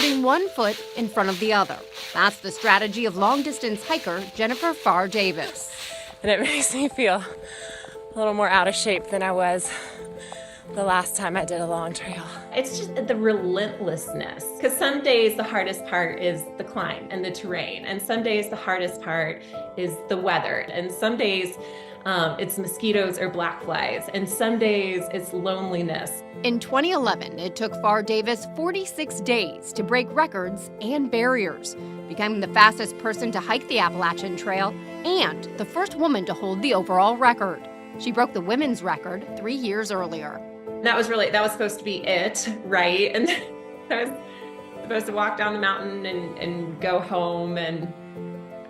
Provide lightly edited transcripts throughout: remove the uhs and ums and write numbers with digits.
putting one foot in front of the other. That's the strategy of long-distance hiker Jennifer Pharr Davis. And it makes me feel a little more out of shape than I was the last time I did a long trail. It's just the relentlessness, because some days the hardest part is the climb and the terrain, and some days the hardest part is the weather, and some days it's mosquitoes or black flies, and some days it's loneliness. In 2011, it took Pharr Davis 46 days to break records and barriers, becoming the fastest person to hike the Appalachian Trail and the first woman to hold the overall record. She broke the women's record 3 years earlier. That was supposed to be it, right? And I was supposed to walk down the mountain and go home and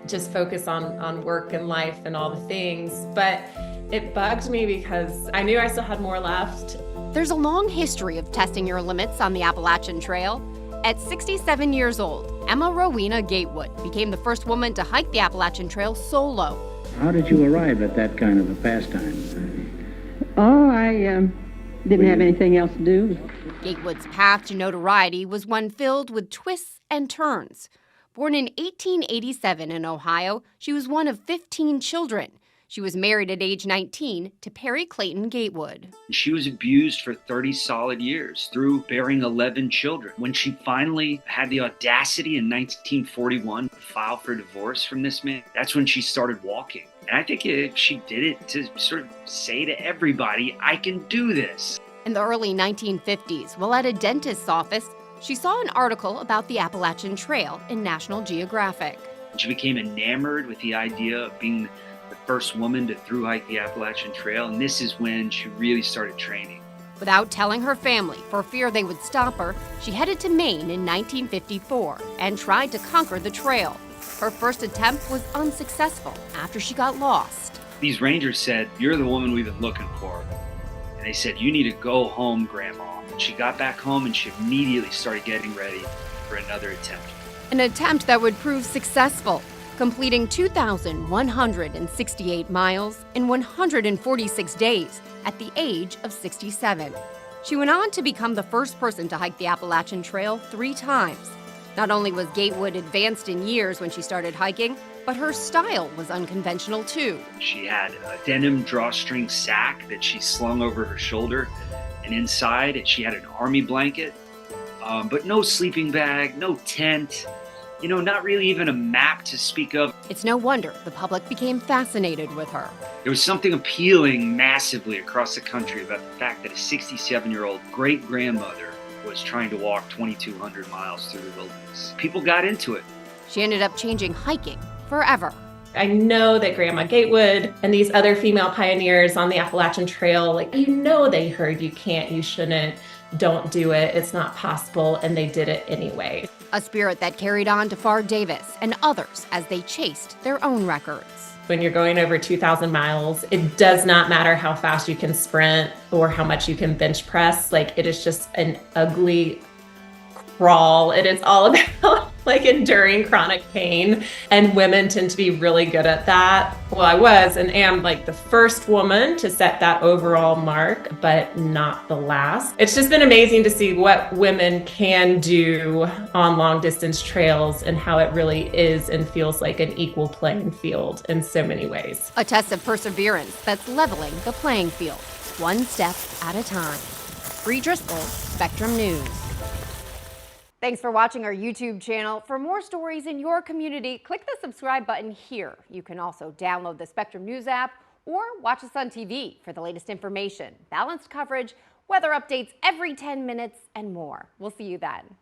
just focus on work and life and all the things. But it bugged me because I knew I still had more left. There's a long history of testing your limits on the Appalachian Trail. At 67 years old, Emma Rowena Gatewood became the first woman to hike the Appalachian Trail solo. How did you arrive at that kind of a pastime? Oh, I didn't have anything else to do. Gatewood's path to notoriety was one filled with twists and turns. Born in 1887 in Ohio, she was one of 15 children. She was married at age 19 to Perry Clayton Gatewood. She was abused for 30 solid years through bearing 11 children. When she finally had the audacity in 1941 to file for divorce from this man, that's when she started walking. And I think she did it to sort of say to everybody, I can do this. In the early 1950s, while at a dentist's office, she saw an article about the Appalachian Trail in National Geographic. She became enamored with the idea of being the first woman to thru hike the Appalachian Trail, and this is when she really started training. Without telling her family, for fear they would stop her, she headed to Maine in 1954 and tried to conquer the trail. Her first attempt was unsuccessful after she got lost. These rangers said, "You're the woman we've been looking for." And they said, "You need to go home, Grandma." And she got back home and she immediately started getting ready for another attempt. An attempt that would prove successful, completing 2,168 miles in 146 days at the age of 67. She went on to become the first person to hike the Appalachian Trail 3 times. Not only was Gatewood advanced in years when she started hiking, but her style was unconventional too. She had a denim drawstring sack that she slung over her shoulder, and inside she had an army blanket, but no sleeping bag, no tent, not really even a map to speak of. It's no wonder the public became fascinated with her. There was something appealing massively across the country about the fact that a 67-year-old great-grandmother was trying to walk 2,200 miles through the wilderness. People got into it. She ended up changing hiking forever. I know that Grandma Gatewood and these other female pioneers on the Appalachian Trail, they heard you can't, you shouldn't, don't do it, it's not possible, and they did it anyway. A spirit that carried on to Pharr Davis and others as they chased their own records. When you're going over 2,000 miles, it does not matter how fast you can sprint or how much you can bench press. It is just an ugly crawl. It is all about enduring chronic pain, and women tend to be really good at that. Well, I was and am the first woman to set that overall mark, but not the last. It's just been amazing to see what women can do on long distance trails and how it really is and feels like an equal playing field in so many ways. A test of perseverance that's leveling the playing field, one step at a time. Bree Driscoll, Spectrum News. Thanks for watching our YouTube channel. For more stories in your community, click the subscribe button here. You can also download the Spectrum News app or watch us on TV for the latest information, balanced coverage, weather updates every 10 minutes, and more. We'll see you then.